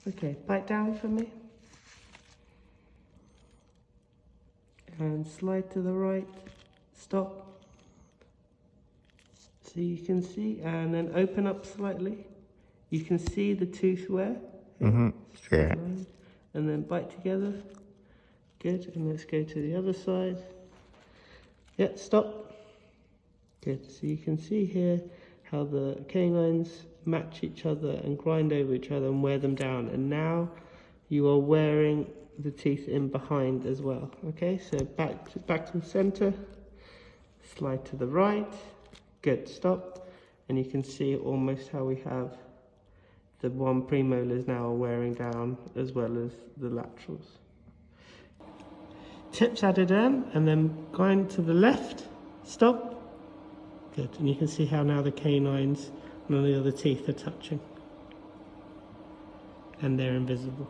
Okay, bite down for me. And slide to the right. Stop. So you can see, and then open up slightly. You can see the tooth wear. Straight line. And then bite together. Good, and let's go to the other side. Yeah, stop. Good, so you can see here how the canines match each other and grind over each other and wear them down. And now you are wearing the teeth in behind as well. Okay, so back to the center. Slide to the right. Good, stop. And you can see almost how we have the one premolars now are wearing down as well as the laterals. Tips added in, and then grind to the left. Stop. Good, and you can see how now the canines and the other teeth are touching. And they're invisible.